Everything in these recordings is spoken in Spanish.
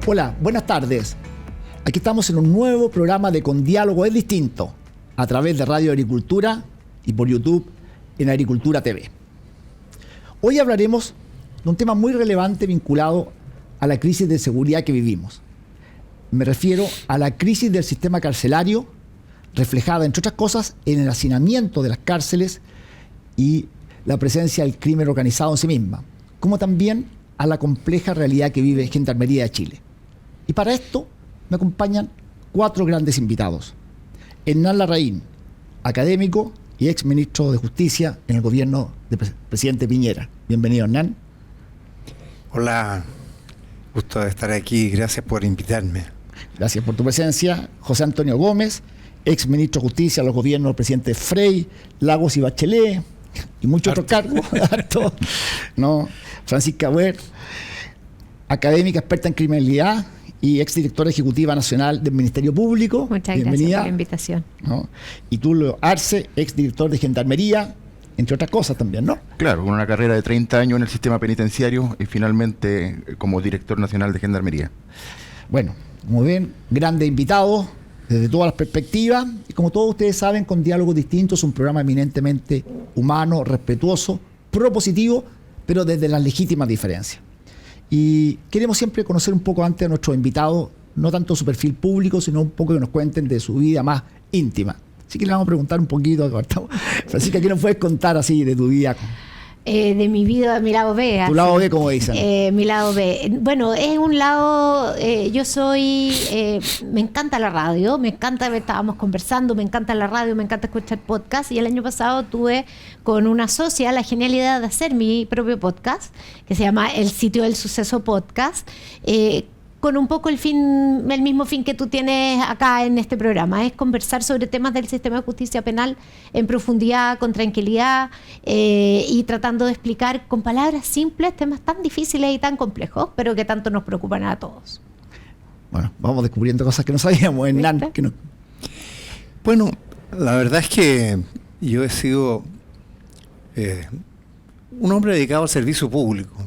Hola, buenas tardes. Aquí estamos en un nuevo programa de Con Diálogo es Distinto, a través de Radio Agricultura y por YouTube en Agricultura TV. Hoy hablaremos de un tema muy relevante vinculado a la crisis de seguridad que vivimos. Me refiero a la crisis del sistema carcelario, reflejada, entre otras cosas, en el hacinamiento de las cárceles y la presencia del crimen organizado en sí misma, como también a la compleja realidad que vive Gendarmería de Chile. Y para esto me acompañan 4 grandes invitados. Hernán Larraín, académico y ex ministro de Justicia en el gobierno del presidente Piñera. Bienvenido, Hernán. Hola, gusto de estar aquí, gracias por invitarme. Gracias por tu presencia. José Antonio Gómez, ex ministro de Justicia en los gobiernos del presidente Frey, Lagos y Bachelet, y muchos otros cargos. ¿No? Francisca Weber, académica experta en criminalidad y exdirectora ejecutiva nacional del Ministerio Público. Muchas Bienvenida. gracias por la invitación. ¿No? Y Tulio Arce, exdirector de Gendarmería, entre otras cosas también, ¿no? Claro, con una carrera de 30 años en el sistema penitenciario y finalmente como director nacional de Gendarmería. Bueno, muy bien, grandes invitados desde todas las perspectivas. Y como todos ustedes saben, Con Diálogos Distintos es un programa eminentemente humano, respetuoso, propositivo, pero desde las legítimas diferencias. Y queremos siempre conocer un poco antes a nuestros invitados, no tanto su perfil público, sino un poco que nos cuenten de su vida más íntima. Así que le vamos a preguntar un poquito. Francisca, ¿qué nos puedes contar así de tu vida? De mi vida, mi lado B. Tu lado B, como dicen. Mi lado B. Bueno, es un lado, yo soy, me encanta la radio, me encanta, estábamos conversando, me encanta la radio, me encanta escuchar podcast, y el año pasado tuve con una socia la genialidad de hacer mi propio podcast, que se llama El Sitio del Suceso Podcast, con un poco el mismo fin que tú tienes acá en este programa, es conversar sobre temas del sistema de justicia penal en profundidad, con tranquilidad, y tratando de explicar con palabras simples temas tan difíciles y tan complejos, pero que tanto nos preocupan a todos. Bueno, vamos descubriendo cosas que no sabíamos, Hernán. Bueno, la verdad es que yo he sido un hombre dedicado al servicio público.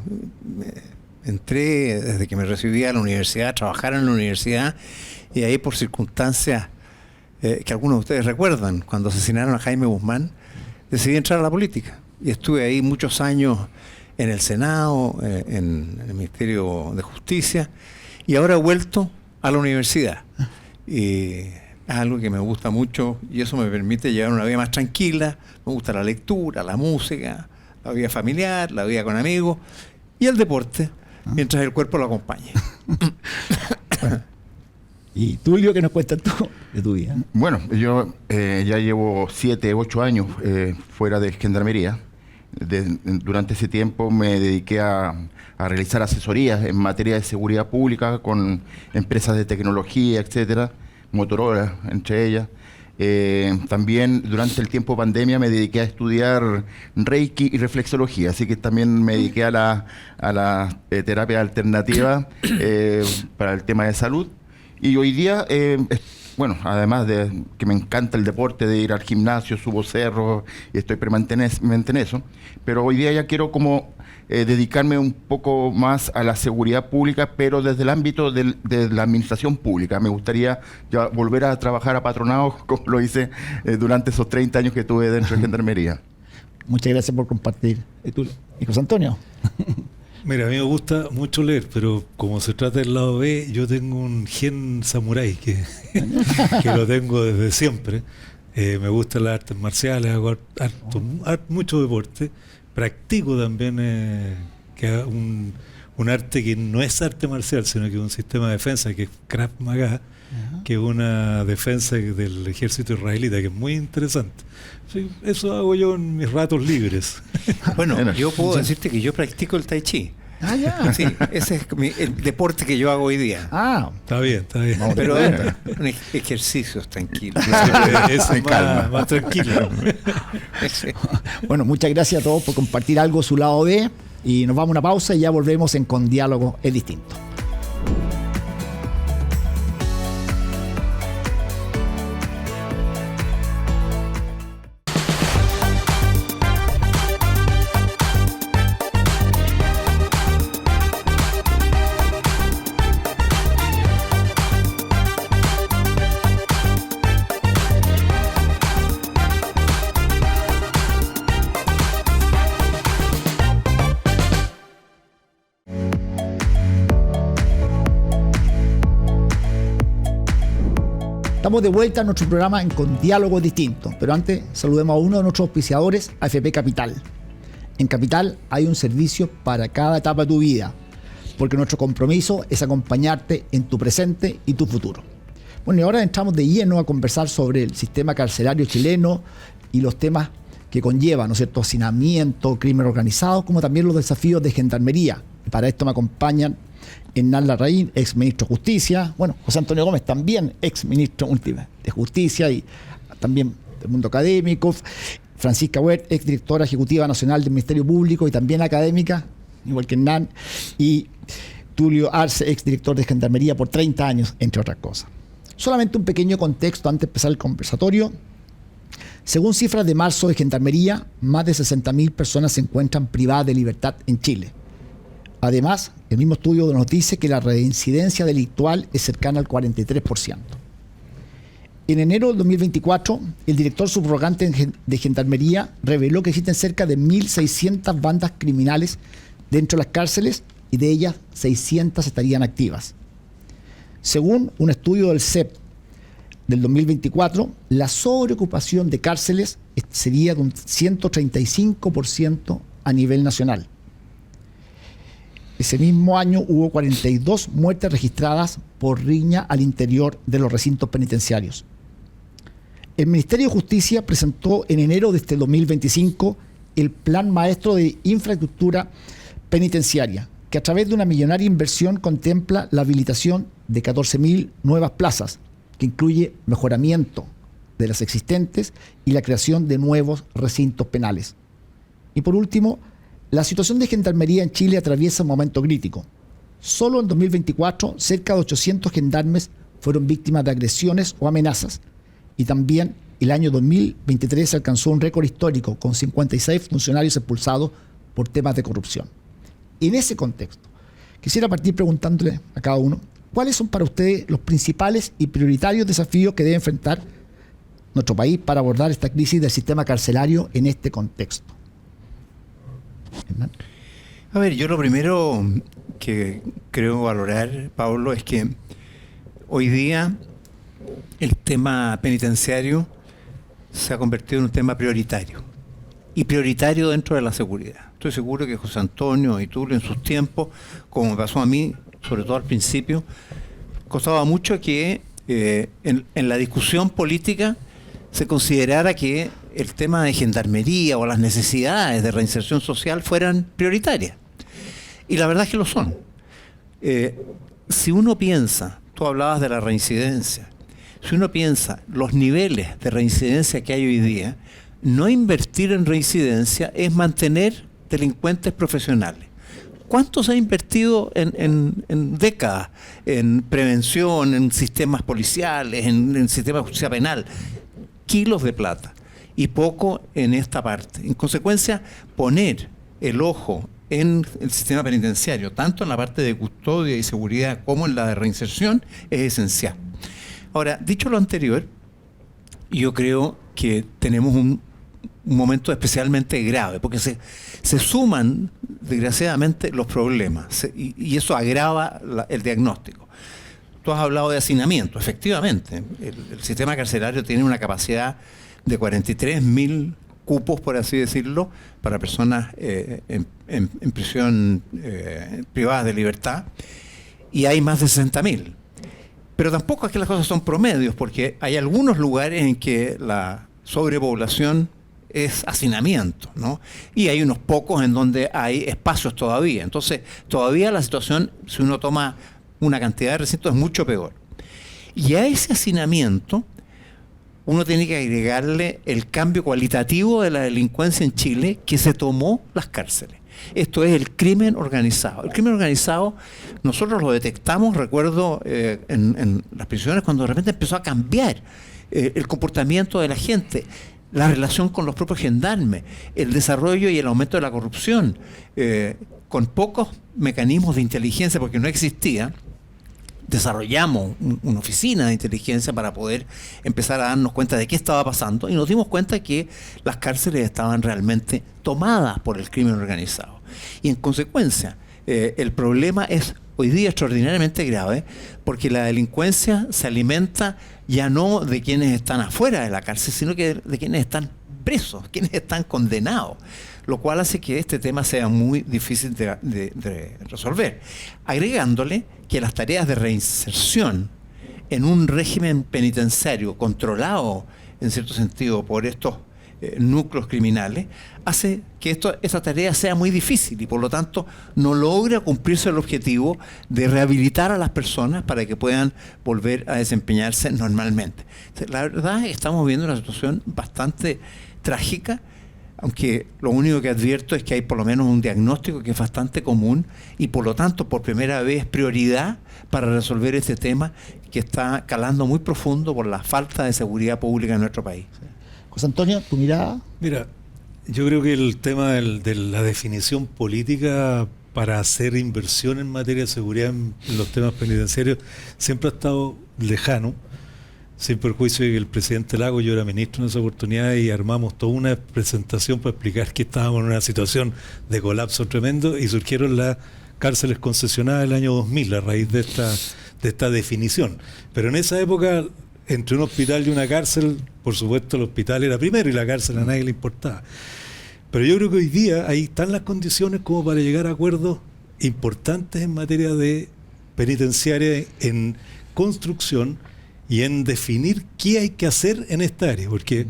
Entré desde que me recibí a la universidad, a trabajar en la universidad, y ahí por circunstancias que algunos de ustedes recuerdan, cuando asesinaron a Jaime Guzmán, decidí entrar a la política. Y estuve ahí muchos años en el Senado, en el Ministerio de Justicia, y ahora he vuelto a la universidad. Y es algo que me gusta mucho, y eso me permite llevar una vida más tranquila. Me gusta la lectura, la música, la vida familiar, la vida con amigos, y el deporte, mientras el cuerpo lo acompañe. Bueno. ¿Y Tulio, qué nos cuentas tú de tu vida? Bueno, yo ya llevo 7, 8 años fuera de Gendarmería. Durante ese tiempo me dediqué a realizar asesorías en materia de seguridad pública con empresas de tecnología, etcétera, Motorola entre ellas. También durante el tiempo pandemia me dediqué a estudiar Reiki y reflexología, así que también me dediqué a la terapia alternativa para el tema de salud. Y hoy día, bueno, además de que me encanta el deporte, de ir al gimnasio, subo cerros y estoy permanentemente en eso, pero hoy día ya quiero como dedicarme un poco más a la seguridad pública, pero desde el ámbito de la administración pública. Me gustaría ya volver a trabajar a patronado, como lo hice durante esos 30 años que tuve dentro de Gendarmería. Muchas gracias por compartir. ¿Y José Antonio? Mira, a mí me gusta mucho leer, pero como se trata del lado B, yo tengo un gen samurái que lo tengo desde siempre. Me gustan las artes marciales, hago mucho deporte. Practico también un arte que no es arte marcial, sino que es un sistema de defensa, que es Krav Maga, que es una defensa del ejército israelita, que es muy interesante. Sí, eso hago yo en mis ratos libres. Bueno, yo puedo decirte que yo practico el tai chi. Ah, ya. Sí, ese es el deporte que yo hago hoy día. Ah, está bien. Pero es un ejercicio tranquilo. Eso es más tranquilo. Bueno, muchas gracias a todos por compartir algo su lado B, y nos vamos a una pausa y ya volvemos en Con Diálogo es Distinto. Estamos de vuelta en nuestro programa Con Diálogo Distinto, pero antes saludemos a uno de nuestros auspiciadores, AFP Capital. En Capital hay un servicio para cada etapa de tu vida, porque nuestro compromiso es acompañarte en tu presente y tu futuro. Bueno, y ahora entramos de lleno a conversar sobre el sistema carcelario chileno y los temas que conlleva, ¿no es cierto?, hacinamiento, crimen organizado, como también los desafíos de gendarmería. Y para esto me acompañan Hernán Larraín, ex ministro de Justicia, bueno, José Antonio Gómez también, ex ministro de Justicia y también del mundo académico, Francisca Huert, ex directora ejecutiva nacional del Ministerio Público y también académica, igual que Hernán, y Tulio Arce, ex director de Gendarmería por 30 años, entre otras cosas. Solamente un pequeño contexto antes de empezar el conversatorio. Según cifras de marzo de Gendarmería, más de 60.000 personas se encuentran privadas de libertad en Chile. Además, el mismo estudio nos dice que la reincidencia delictual es cercana al 43%. En enero del 2024, el director subrogante de Gendarmería reveló que existen cerca de 1.600 bandas criminales dentro de las cárceles y de ellas 600 estarían activas. Según un estudio del CEP del 2024, la sobreocupación de cárceles sería de un 135% a nivel nacional. Ese mismo año hubo 42 muertes registradas por riña al interior de los recintos penitenciarios. El Ministerio de Justicia presentó en enero de este 2025 el Plan Maestro de Infraestructura Penitenciaria, que a través de una millonaria inversión contempla la habilitación de 14.000 nuevas plazas, que incluye mejoramiento de las existentes y la creación de nuevos recintos penales. Y por último, la situación de gendarmería en Chile atraviesa un momento crítico. Solo en 2024, cerca de 800 gendarmes fueron víctimas de agresiones o amenazas. Y también el año 2023 alcanzó un récord histórico con 56 funcionarios expulsados por temas de corrupción. En ese contexto, quisiera partir preguntándole a cada uno, ¿cuáles son para ustedes los principales y prioritarios desafíos que debe enfrentar nuestro país para abordar esta crisis del sistema carcelario en este contexto? A ver, yo lo primero que creo valorar, Pablo, es que hoy día el tema penitenciario se ha convertido en un tema prioritario y prioritario dentro de la seguridad. Estoy seguro que José Antonio y Tulio en sus tiempos, como me pasó a mí, sobre todo al principio, costaba mucho que en la discusión política se considerara que el tema de gendarmería o las necesidades de reinserción social fueran prioritarias. Y la verdad es que lo son. Si uno piensa, tú hablabas de la reincidencia, si uno piensa los niveles de reincidencia que hay hoy día, no invertir en reincidencia es mantener delincuentes profesionales. ¿Cuánto se ha invertido en décadas en prevención, en sistemas policiales, en sistemas de justicia penal? Kilos de plata y poco en esta parte. En consecuencia, poner el ojo en el sistema penitenciario, tanto en la parte de custodia y seguridad como en la de reinserción, es esencial. Ahora, dicho lo anterior, yo creo que tenemos un momento especialmente grave, porque se suman, desgraciadamente, los problemas, y eso agrava el diagnóstico. Tú has hablado de hacinamiento, efectivamente. El sistema carcelario tiene una capacidad de 43.000 cupos, por así decirlo, para personas en prisión privadas de libertad, y hay más de 60.000. Pero tampoco es que las cosas son promedios, porque hay algunos lugares en que la sobrepoblación es hacinamiento, ¿no? Y hay unos pocos en donde hay espacios todavía. Entonces, todavía la situación, si uno toma una cantidad de recintos, es mucho peor. Y a ese hacinamiento uno tiene que agregarle el cambio cualitativo de la delincuencia en Chile, que se tomó las cárceles. Esto es el crimen organizado. El crimen organizado nosotros lo detectamos, recuerdo, en las prisiones, cuando de repente empezó a cambiar el comportamiento de la gente, la relación con los propios gendarmes, el desarrollo y el aumento de la corrupción, con pocos mecanismos de inteligencia, porque no existía. Desarrollamos una oficina de inteligencia para poder empezar a darnos cuenta de qué estaba pasando, y nos dimos cuenta que las cárceles estaban realmente tomadas por el crimen organizado. Y en consecuencia, el problema es hoy día extraordinariamente grave, porque la delincuencia se alimenta ya no de quienes están afuera de la cárcel, sino que de quienes están presos, quienes están condenados, lo cual hace que este tema sea muy difícil de resolver. Agregándole que las tareas de reinserción en un régimen penitenciario controlado, en cierto sentido, por estos núcleos criminales, hace que esta tarea sea muy difícil y por lo tanto no logra cumplirse el objetivo de rehabilitar a las personas para que puedan volver a desempeñarse normalmente. La verdad es que estamos viendo una situación bastante trágica, aunque lo único que advierto es que hay por lo menos un diagnóstico que es bastante común y por lo tanto por primera vez prioridad para resolver este tema que está calando muy profundo por la falta de seguridad pública en nuestro país. José Antonio, ¿tu mirada? Mira, yo creo que el tema de la definición política para hacer inversión en materia de seguridad en los temas penitenciarios siempre ha estado lejano, sin perjuicio de que el presidente Lagos, yo era ministro en esa oportunidad y armamos toda una presentación para explicar que estábamos en una situación de colapso tremendo y surgieron las cárceles concesionadas el año 2000 a raíz de esta definición. Pero en esa época, entre un hospital y una cárcel, por supuesto el hospital era primero y la cárcel a nadie le importaba. Pero yo creo que hoy día ahí están las condiciones como para llegar a acuerdos importantes en materia de penitenciaria, en construcción y en definir qué hay que hacer en esta área, porque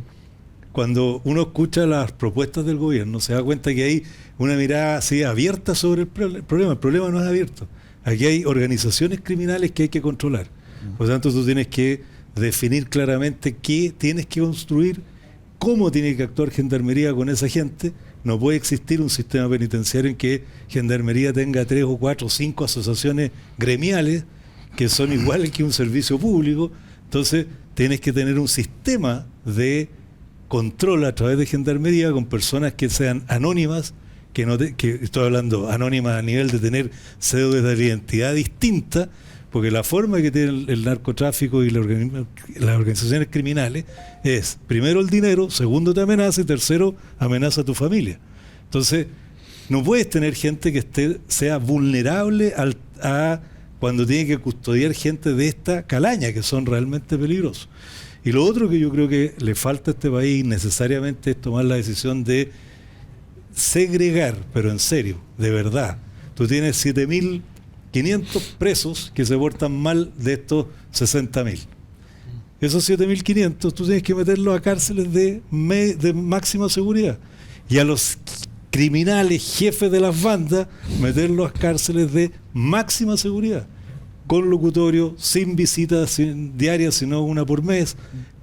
cuando uno escucha las propuestas del gobierno se da cuenta que hay una mirada así abierta sobre el problema. El problema no es abierto. Aquí hay organizaciones criminales que hay que controlar. Por lo tanto, tú tienes que definir claramente qué tienes que construir, cómo tiene que actuar Gendarmería con esa gente. No puede existir un sistema penitenciario en que Gendarmería tenga 3 o 4 o 5 asociaciones gremiales que son iguales que un servicio público. Entonces, tienes que tener un sistema de control a través de Gendarmería con personas que sean anónimas, que estoy hablando anónimas a nivel de tener cédulas de identidad distinta, porque la forma que tiene el narcotráfico y las organizaciones criminales es, primero el dinero, segundo te amenaza y tercero amenaza a tu familia. Entonces, no puedes tener gente que sea vulnerable a cuando tiene que custodiar gente de esta calaña, que son realmente peligrosos. Y lo otro que yo creo que le falta a este país necesariamente es tomar la decisión de segregar, pero en serio, de verdad. Tú tienes 7.500 presos que se portan mal de estos 60.000. Esos 7.500 tú tienes que meterlos a cárceles de máxima seguridad. Y a los criminales, jefes de las bandas, meterlos a cárceles de máxima seguridad, con locutorio, sin visitas diarias, sino una por mes,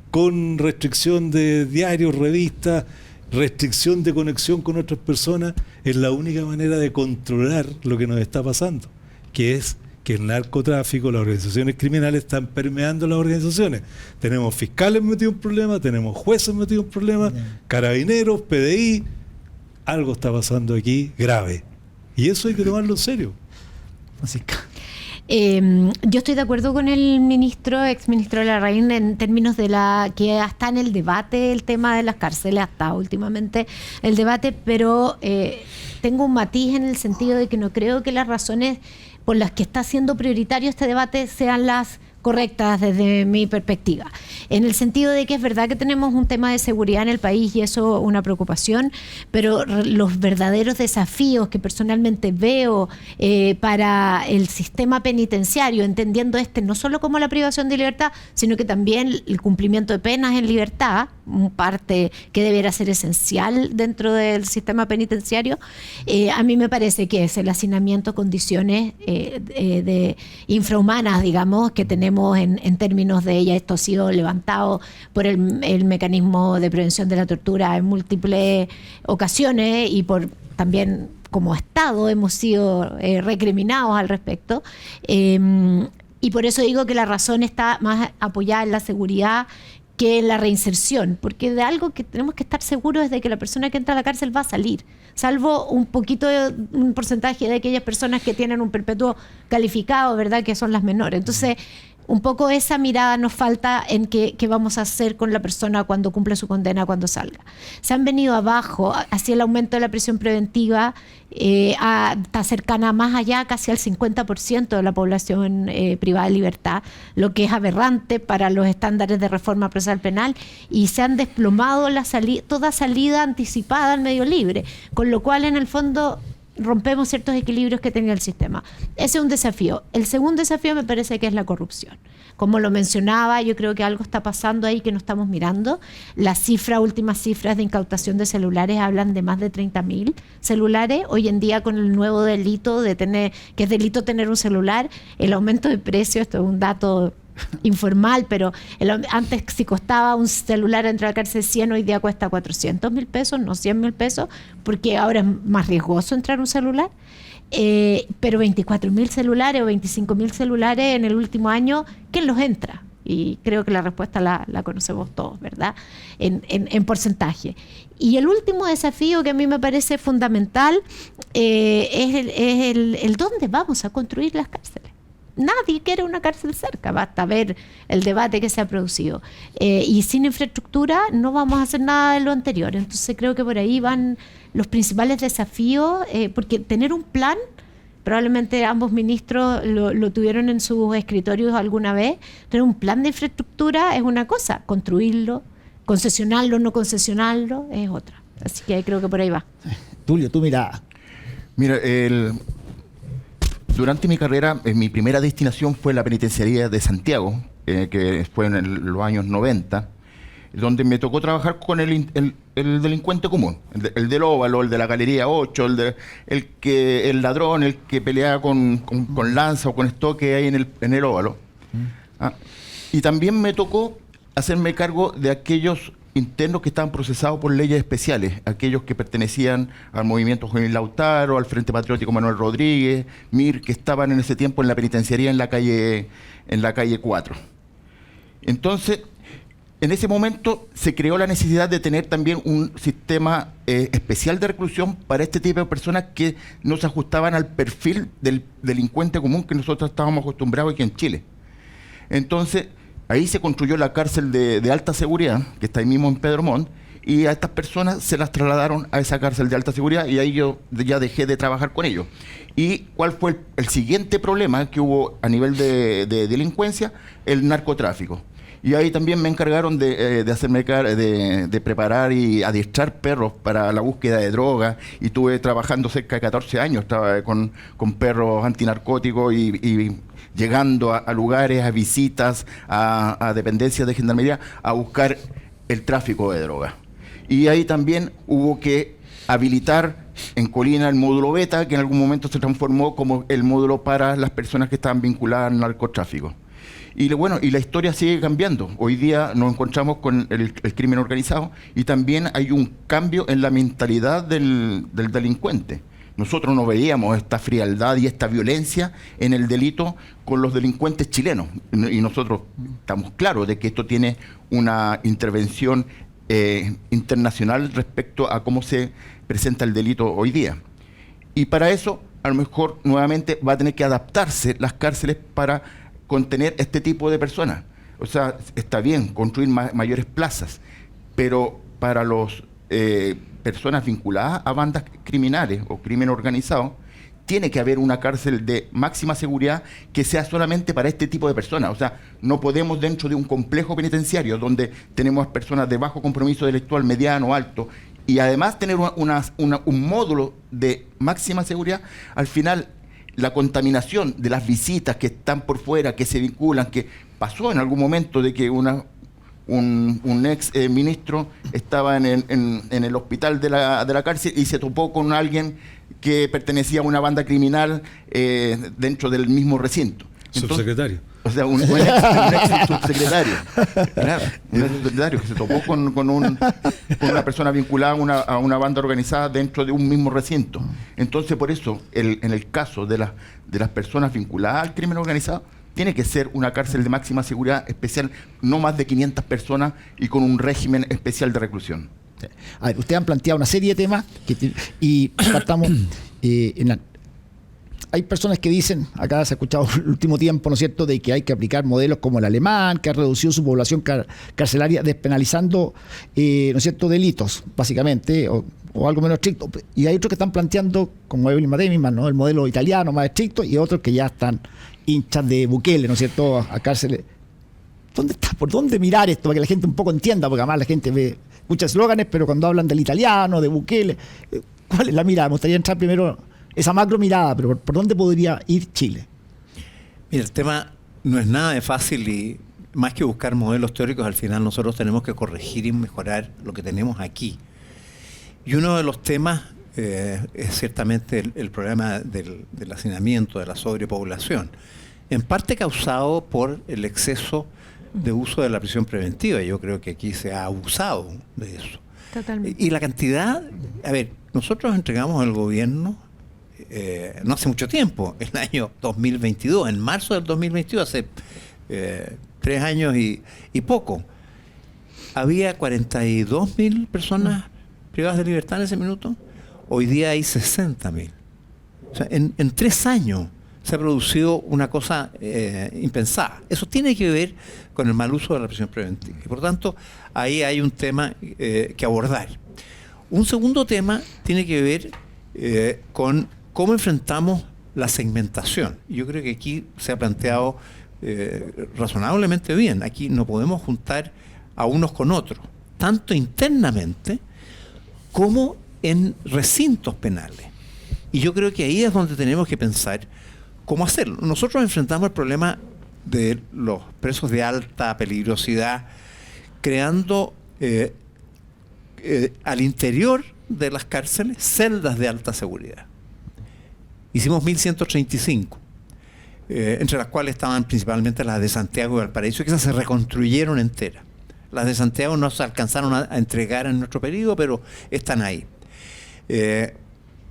con restricción de diarios, revistas, restricción de conexión con otras personas. Es la única manera de controlar lo que nos está pasando, que es que el narcotráfico, las organizaciones criminales están permeando las organizaciones. Tenemos fiscales metidos en problemas, tenemos jueces metidos en problemas, carabineros, PDI. Algo está pasando aquí grave. Y eso hay que tomarlo en serio. Francisca. Yo estoy de acuerdo con el exministro Larraín en términos de que está en el debate el tema de las cárceles, hasta últimamente el debate, pero tengo un matiz en el sentido de que no creo que las razones por las que está siendo prioritario este debate sean las correctas desde mi perspectiva, en el sentido de que es verdad que tenemos un tema de seguridad en el país y eso es una preocupación, pero los verdaderos desafíos que personalmente veo para el sistema penitenciario, entendiendo no solo como la privación de libertad, sino que también el cumplimiento de penas en libertad, parte que debiera ser esencial dentro del sistema penitenciario, a mí me parece que es el hacinamiento, condiciones de infrahumanas, digamos, que tenemos en términos de ella. Esto ha sido levantado por el mecanismo de prevención de la tortura en múltiples ocasiones y por también como Estado hemos sido recriminados al respecto. Y por eso digo que la razón está más apoyada en la seguridad que en la reinserción, porque de algo que tenemos que estar seguros es de que la persona que entra a la cárcel va a salir, salvo un porcentaje de aquellas personas que tienen un perpetuo calificado, ¿verdad?, que son las menores. Entonces, un poco esa mirada nos falta en qué vamos a hacer con la persona cuando cumple su condena, cuando salga. Se han venido abajo, así el aumento de la prisión preventiva está cercana más allá, casi al 50% de la población privada de libertad, lo que es aberrante para los estándares de reforma procesal penal, y se han desplomado toda salida anticipada al medio libre, con lo cual en el fondo rompemos ciertos equilibrios que tenía el sistema. Ese es un desafío. El segundo desafío me parece que es la corrupción. Como lo mencionaba, yo creo que algo está pasando ahí que no estamos mirando. Las últimas cifras de incautación de celulares hablan de más de 30.000 celulares. Hoy en día, con el nuevo delito que es delito tener un celular, el aumento de precios, esto es un dato informal, pero antes si costaba un celular entrar a la cárcel 100, hoy día cuesta 400.000 pesos, no 100.000 pesos, porque ahora es más riesgoso entrar un celular. Pero 24.000 celulares o 25.000 celulares en el último año, ¿quién los entra? Y creo que la respuesta la conocemos todos, ¿verdad? En porcentaje. Y el último desafío que a mí me parece fundamental es el dónde vamos a construir las cárceles. Nadie quiere una cárcel cerca, basta ver el debate que se ha producido. Y sin infraestructura no vamos a hacer nada de lo anterior. Entonces creo que por ahí van los principales desafíos, porque tener un plan, probablemente ambos ministros lo tuvieron en sus escritorios alguna vez, tener un plan de infraestructura es una cosa, construirlo, concesionarlo, no concesionarlo, es otra. Así que creo que por ahí va. Tulio, tu mirada. Mira, durante mi carrera, mi primera destinación fue la penitenciaría de Santiago, que fue en los años 90, donde me tocó trabajar con el delincuente común, el del óvalo, el de la galería 8, el ladrón, el que pelea con lanza o con estoque ahí en el óvalo. Y también me tocó hacerme cargo de aquellos internos que estaban procesados por leyes especiales, aquellos que pertenecían al movimiento Juvenil Lautaro, al Frente Patriótico Manuel Rodríguez, MIR, que estaban en ese tiempo en la penitenciaría en la calle 4. Entonces, en ese momento se creó la necesidad de tener también un sistema especial de reclusión para este tipo de personas que no se ajustaban al perfil del delincuente común que nosotros estábamos acostumbrados aquí en Chile. Entonces, ahí se construyó la cárcel de alta seguridad, que está ahí mismo en Pedro Montt, y a estas personas se las trasladaron a esa cárcel de alta seguridad, y ahí yo ya dejé de trabajar con ellos. ¿Y cuál fue el siguiente problema que hubo a nivel de delincuencia? El narcotráfico. Y ahí también me encargaron de preparar y adiestrar perros para la búsqueda de droga, y estuve trabajando cerca de 14 años, estaba con perros antinarcóticos y llegando a lugares, a visitas, a dependencias de gendarmería, a buscar el tráfico de droga. Y ahí también hubo que habilitar en Colina el módulo Beta, que en algún momento se transformó como el módulo para las personas que estaban vinculadas al narcotráfico. Y bueno, y la historia sigue cambiando. Hoy día nos encontramos con el crimen organizado, y también hay un cambio en la mentalidad del delincuente. Nosotros no veíamos esta frialdad y esta violencia en el delito con los delincuentes chilenos. Y nosotros estamos claros de que esto tiene una intervención internacional respecto a cómo se presenta el delito hoy día. Y para eso, a lo mejor, nuevamente, va a tener que adaptarse las cárceles para contener este tipo de personas. O sea, está bien construir mayores plazas, pero para los personas vinculadas a bandas criminales o crimen organizado, tiene que haber una cárcel de máxima seguridad que sea solamente para este tipo de personas. O sea, no podemos, dentro de un complejo penitenciario donde tenemos personas de bajo compromiso intelectual, mediano, alto, y además tener un módulo de máxima seguridad, al final la contaminación de las visitas que están por fuera, que se vinculan, que pasó en algún momento de que un ex ministro estaba en el hospital de la cárcel y se topó con alguien que pertenecía a una banda criminal dentro del mismo recinto. Entonces, subsecretario. O sea, un ex subsecretario. Claro, un ex subsecretario que se topó con una persona vinculada a una banda organizada dentro de un mismo recinto. Entonces, por eso, en el caso de las personas vinculadas al crimen organizado, tiene que ser una cárcel de máxima seguridad especial, no más de 500 personas y con un régimen especial de reclusión. A ver, ustedes han planteado una serie de temas y partamos hay personas que dicen, acá se ha escuchado el último tiempo, ¿no es cierto?, de que hay que aplicar modelos como el alemán, que ha reducido su población carcelaria despenalizando, ¿no es cierto?, delitos, básicamente, o algo menos estricto. Y hay otros que están planteando, como Evelyn Matei, ¿no?, el modelo italiano más estricto, y otros que ya están hinchas de Bukele, ¿no es cierto?, a cárceles. ¿Por dónde mirar esto? Para que la gente un poco entienda, porque además la gente escucha eslóganes, pero cuando hablan del italiano, de Bukele, ¿cuál es la mirada? Me gustaría entrar primero esa macro mirada, pero ¿por dónde podría ir Chile? Mira, el tema no es nada de fácil y más que buscar modelos teóricos, al final nosotros tenemos que corregir y mejorar lo que tenemos aquí. Y uno de los temas es ciertamente el problema del hacinamiento, de la sobrepoblación, en parte causado por el exceso de uso de la prisión preventiva. Yo creo que aquí se ha abusado de eso. Totalmente. Y la cantidad, a ver, nosotros entregamos al gobierno no hace mucho tiempo, el año 2022, en marzo del 2022, hace 3 años y poco, había 42.000 personas privadas de libertad en ese minuto. Hoy día hay 60.000. O sea, en 3 años se ha producido una cosa impensada. Eso tiene que ver con el mal uso de la prisión preventiva. Y por tanto, ahí hay un tema que abordar. Un segundo tema tiene que ver con cómo enfrentamos la segmentación. Yo creo que aquí se ha planteado razonablemente bien. Aquí no podemos juntar a unos con otros, tanto internamente como en recintos penales. Y yo creo que ahí es donde tenemos que pensar cómo hacerlo. Nosotros enfrentamos el problema de los presos de alta peligrosidad creando al interior de las cárceles celdas de alta seguridad. Hicimos 1.135, entre las cuales estaban principalmente las de Santiago y Valparaíso, que esas se reconstruyeron enteras. Las de Santiago no se alcanzaron a entregar en nuestro periodo, pero están ahí.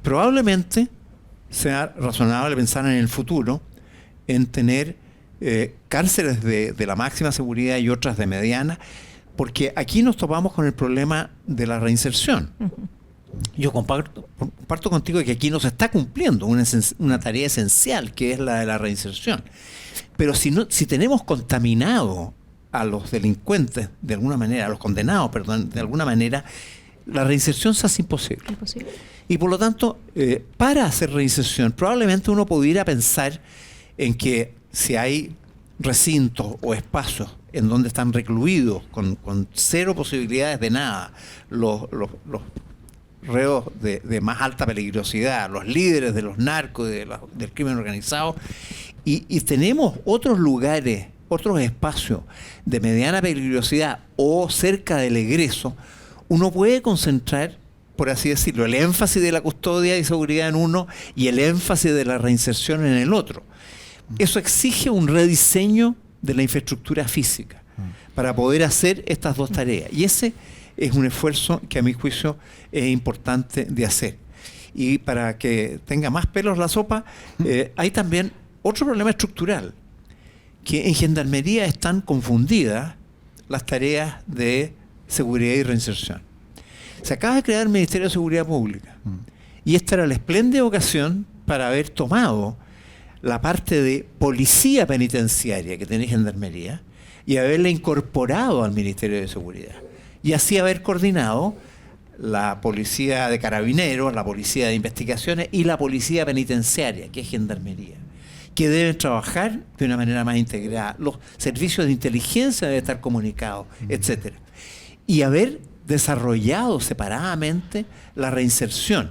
Probablemente sea razonable pensar en el futuro en tener cárceles de la máxima seguridad y otras de mediana, porque aquí nos topamos con el problema de la reinserción. Yo comparto contigo que aquí no se está cumpliendo una tarea esencial, que es la de la reinserción. Pero si tenemos contaminado a los delincuentes de alguna manera, a los condenados, perdón, de alguna manera, la reinserción se hace imposible. Y por lo tanto, para hacer reinserción, probablemente uno pudiera pensar en que si hay recintos o espacios en donde están recluidos con cero posibilidades de nada, los reos de más alta peligrosidad, los líderes de los narcos, del crimen organizado, y tenemos otros lugares, otros espacios de mediana peligrosidad o cerca del egreso, uno puede concentrar, por así decirlo, el énfasis de la custodia y seguridad en uno y el énfasis de la reinserción en el otro. Eso exige un rediseño de la infraestructura física para poder hacer estas dos tareas. Y ese es un esfuerzo que a mi juicio es importante de hacer. Y para que tenga más pelos la sopa, hay también otro problema estructural, que en Gendarmería están confundidas las tareas de seguridad y reinserción. Se acaba de crear el Ministerio de Seguridad Pública y esta era la espléndida ocasión para haber tomado la parte de policía penitenciaria que tiene Gendarmería y haberla incorporado al Ministerio de Seguridad y así haber coordinado la policía de carabineros, la policía de investigaciones y la policía penitenciaria, que es Gendarmería, que deben trabajar de una manera más integrada, los servicios de inteligencia deben estar comunicados, etcétera, y haber desarrollado separadamente la reinserción,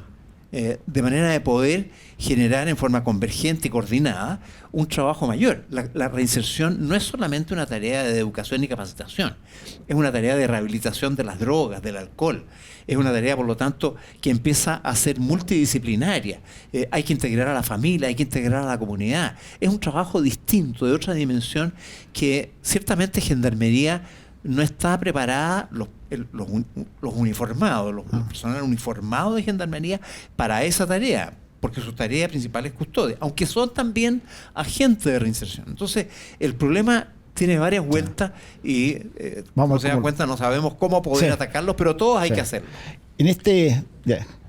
de manera de poder generar en forma convergente y coordinada un trabajo mayor. La reinserción no es solamente una tarea de educación y capacitación, es una tarea de rehabilitación de las drogas, del alcohol, es una tarea, por lo tanto, que empieza a ser multidisciplinaria. Hay que integrar a la familia, hay que integrar a la comunidad. Es un trabajo distinto, de otra dimensión, que ciertamente Gendarmería no está preparada, los uniformados, los personal uniformado de Gendarmería, para esa tarea, porque su tarea principal es custodia, aunque son también agentes de reinserción. Entonces, el problema tiene varias vueltas y, como se dan cuenta, no sabemos cómo poder atacarlos, pero todos hay que hacerlo. En este,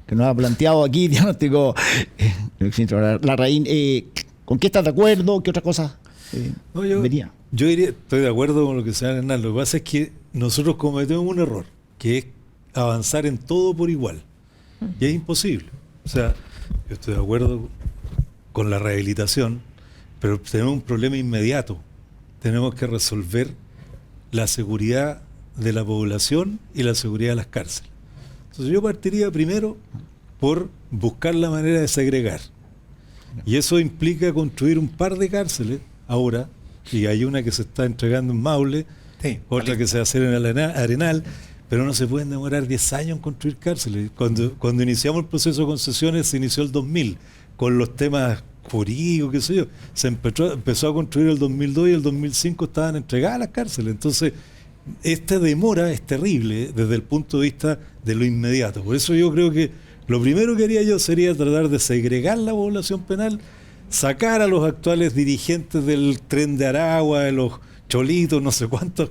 que nos ha planteado aquí, diagnóstico Larraín. ¿Con qué estás de acuerdo? ¿Qué otra cosa vería? Yo diría, estoy de acuerdo con lo que se va a ganar. Lo que pasa es que nosotros cometemos un error, que es avanzar en todo por igual. Y es imposible. O sea, yo estoy de acuerdo con la rehabilitación, pero tenemos un problema inmediato. Tenemos que resolver la seguridad de la población y la seguridad de las cárceles. Entonces yo partiría primero por buscar la manera de segregar. Y eso implica construir un par de cárceles ahora, y hay una que se está entregando en Maule, Sí, otra que se va a hacer en el Arenal, pero no se pueden demorar 10 años en construir cárceles. Cuando iniciamos el proceso de concesiones se inició el 2000, con los temas jurídicos, qué sé yo, se empezó a construir el 2002 y el 2005 estaban entregadas las cárceles. Entonces, esta demora es terrible desde el punto de vista de lo inmediato. Por eso yo creo que lo primero que haría yo sería tratar de segregar la población penal, sacar a los actuales dirigentes del Tren de Aragua, de los Cholitos, no sé cuántos,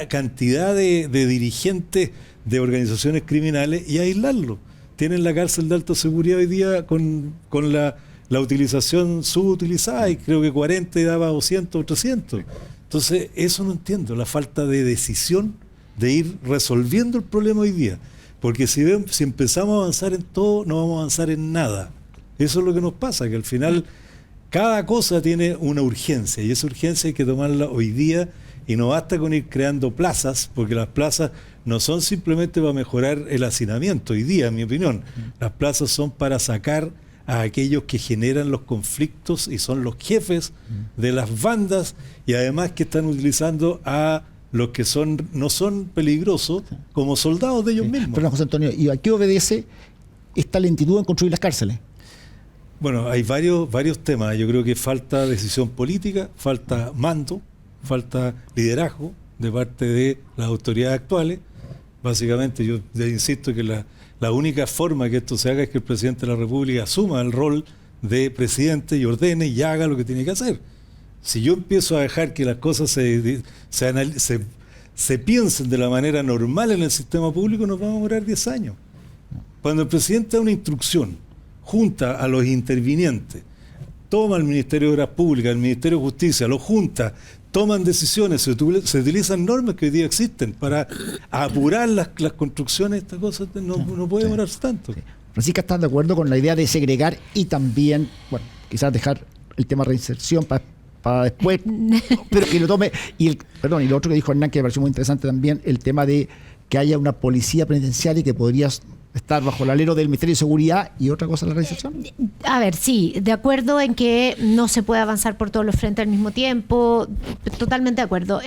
cantidad de dirigentes de organizaciones criminales y aislarlos. Tienen la cárcel de alta seguridad hoy día con la utilización subutilizada, y creo que 40 daba 200 o 300. Entonces, eso no entiendo, la falta de decisión de ir resolviendo el problema hoy día. Porque si empezamos a avanzar en todo, no vamos a avanzar en nada. Eso es lo que nos pasa, que al final cada cosa tiene una urgencia, y esa urgencia hay que tomarla hoy día, y no basta con ir creando plazas, porque las plazas no son simplemente para mejorar el hacinamiento hoy día, en mi opinión. Las plazas son para sacar a aquellos que generan los conflictos y son los jefes de las bandas, y además que están utilizando a los que no son peligrosos como soldados de ellos mismos. Perdón, José Antonio, ¿y a qué obedece esta lentitud en construir las cárceles? Bueno, hay varios temas. Yo creo que falta decisión política, falta mando, falta liderazgo de parte de las autoridades actuales. Básicamente, yo insisto que la única forma que esto se haga es que el presidente de la República asuma el rol de presidente y ordene y haga lo que tiene que hacer. Si yo empiezo a dejar que las cosas se piensen de la manera normal en el sistema público, nos vamos a demorar 10 años. Cuando el presidente da una instrucción, junta a los intervinientes, toma el Ministerio de Obras Públicas, el Ministerio de Justicia, lo junta, toman decisiones, se utilizan normas que hoy día existen para apurar las construcciones, estas cosas no puede demorarse tanto. Sí. Francisca, ¿estás de acuerdo con la idea de segregar y también, bueno, quizás dejar el tema reinserción para después, pero que lo tome? Y lo otro que dijo Hernán, que me pareció muy interesante también, el tema de que haya una policía penitenciaria que podría estar bajo el alero del Ministerio de Seguridad. ¿Y otra cosa, la reinserción? A ver, sí, de acuerdo en que no se puede avanzar por todos los frentes al mismo tiempo, totalmente de acuerdo.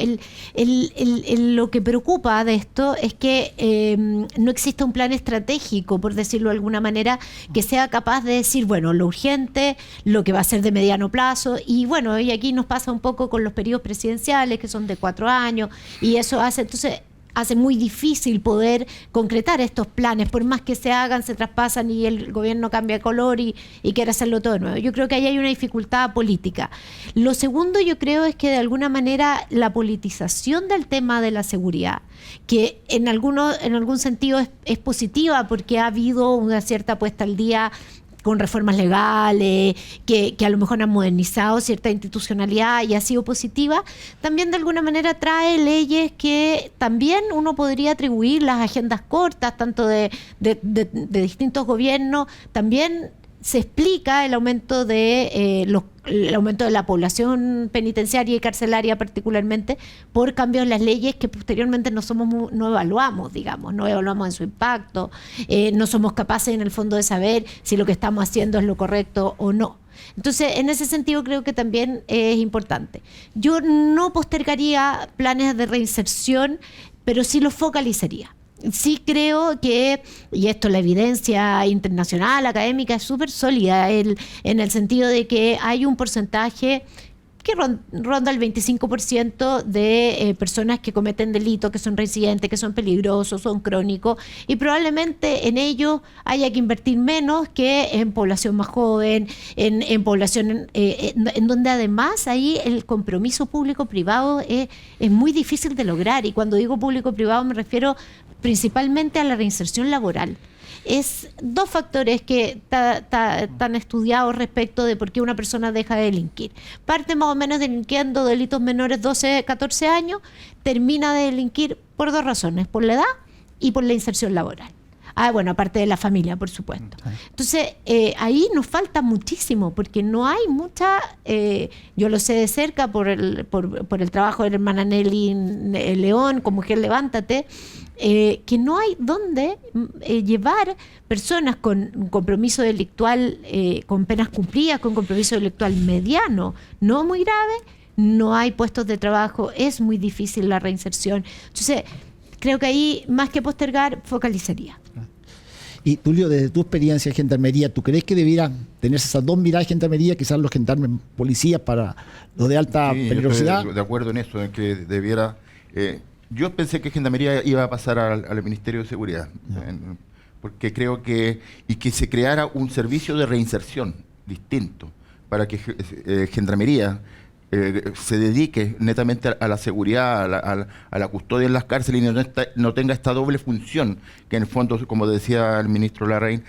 Lo que preocupa de esto es que no existe un plan estratégico, por decirlo de alguna manera, que sea capaz de decir, bueno, lo urgente, lo que va a ser de mediano plazo, y bueno, y aquí nos pasa un poco con los periodos presidenciales, que son de 4 años, y eso hace muy difícil poder concretar estos planes, por más que se hagan, se traspasan y el gobierno cambia de color y quiere hacerlo todo de nuevo. Yo creo que ahí hay una dificultad política. Lo segundo, yo creo, es que de alguna manera la politización del tema de la seguridad, que en algún sentido es positiva, porque ha habido una cierta puesta al día con reformas legales, que a lo mejor han modernizado cierta institucionalidad y ha sido positiva, también de alguna manera trae leyes que también uno podría atribuir las agendas cortas, tanto de distintos gobiernos. También se explica el aumento de la población penitenciaria y carcelaria, particularmente por cambios en las leyes que posteriormente no evaluamos en su impacto, no somos capaces en el fondo de saber si lo que estamos haciendo es lo correcto o no. Entonces, en ese sentido creo que también es importante. Yo no postergaría planes de reinserción, pero sí los focalizaría. Sí creo que, y esto la evidencia internacional, académica, es súper sólida, en el sentido de que hay un porcentaje que ronda el 25% de personas que cometen delitos, que son reincidentes, que son peligrosos, son crónicos, y probablemente en ellos haya que invertir menos que en población más joven, en población en donde además ahí el compromiso público-privado es muy difícil de lograr. Y cuando digo público-privado me refiero principalmente a la reinserción laboral. es dos factores que están estudiados respecto de por qué una persona deja de delinquir. Parte más o menos delinquiendo delitos menores 12, 14 años, termina de delinquir por dos razones, por la edad y por la inserción laboral. Bueno, aparte de la familia, por supuesto. Entonces, ahí nos falta muchísimo, porque no hay mucha, yo lo sé de cerca por el trabajo de la hermana Nelly León, con Mujer Levántate, que no hay dónde llevar personas con un compromiso delictual, con penas cumplidas, con compromiso delictual mediano, no muy grave, no hay puestos de trabajo, es muy difícil la reinserción. Entonces, creo que ahí, más que postergar, focalizaría. Y Tulio, desde tu experiencia en gendarmería, ¿tú crees que debiera tenerse esas dos miradas de gendarmería, quizás los gendarmes policías para los de alta peligrosidad? Yo estoy de acuerdo en eso, en que debiera... yo pensé que gendarmería iba a pasar al Ministerio de Seguridad, porque creo que se creara un servicio de reinserción distinto para que gendarmería se dedique netamente a la seguridad, a la custodia en las cárceles y no tenga esta doble función, que en el fondo, como decía el ministro Larraín,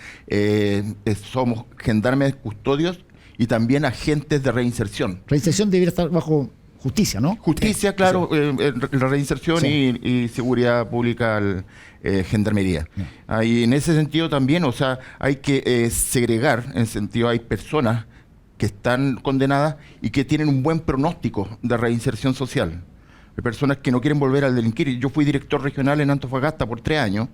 somos gendarmes custodios y también agentes de reinserción. Reinserción debería estar bajo justicia, ¿no? Justicia, claro, la reinserción y seguridad pública, gendarmería. Y en ese sentido también, o sea, hay que segregar, en el sentido, hay personas que están condenadas y que tienen un buen pronóstico de reinserción social. Hay personas que no quieren volver a delinquir. Yo fui director regional en Antofagasta por 3 años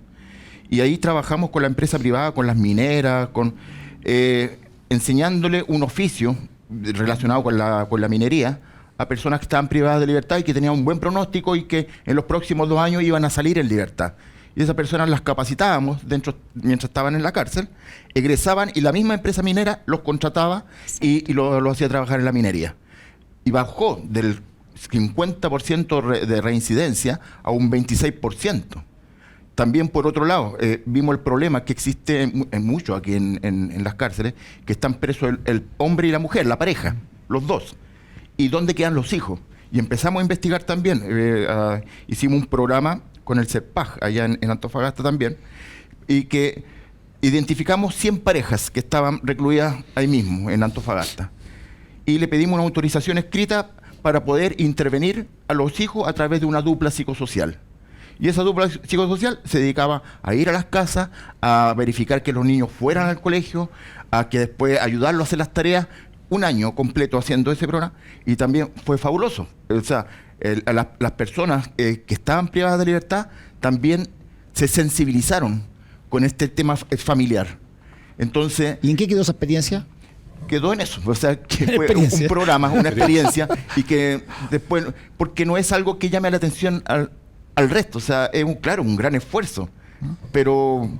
y ahí trabajamos con la empresa privada, con las mineras, enseñándole un oficio relacionado con la minería a personas que estaban privadas de libertad y que tenían un buen pronóstico y que en los próximos 2 años iban a salir en libertad. Y esas personas las capacitábamos mientras estaban en la cárcel, egresaban y la misma empresa minera los contrataba y lo hacía trabajar en la minería. Y bajó del 50% de reincidencia a un 26%. También, por otro lado, vimos el problema que existe en mucho aquí en las cárceles, que están presos el hombre y la mujer, la pareja, los dos. ¿Y dónde quedan los hijos? Y empezamos a investigar también. Hicimos un programa con el CEPAJ, allá en Antofagasta también, y que identificamos 100 parejas que estaban recluidas ahí mismo, en Antofagasta. Y le pedimos una autorización escrita para poder intervenir a los hijos a través de una dupla psicosocial. Y esa dupla psicosocial se dedicaba a ir a las casas, a verificar que los niños fueran al colegio, a que después ayudarlos a hacer las tareas. 1 año completo haciendo ese programa y también fue fabuloso. O sea, las personas que estaban privadas de libertad también se sensibilizaron con este tema familiar. Entonces, ¿y en qué quedó esa experiencia? Quedó en eso, o sea, que fue un programa, una experiencia, y que después, porque no es algo que llame la atención al resto, o sea, es un gran esfuerzo, pero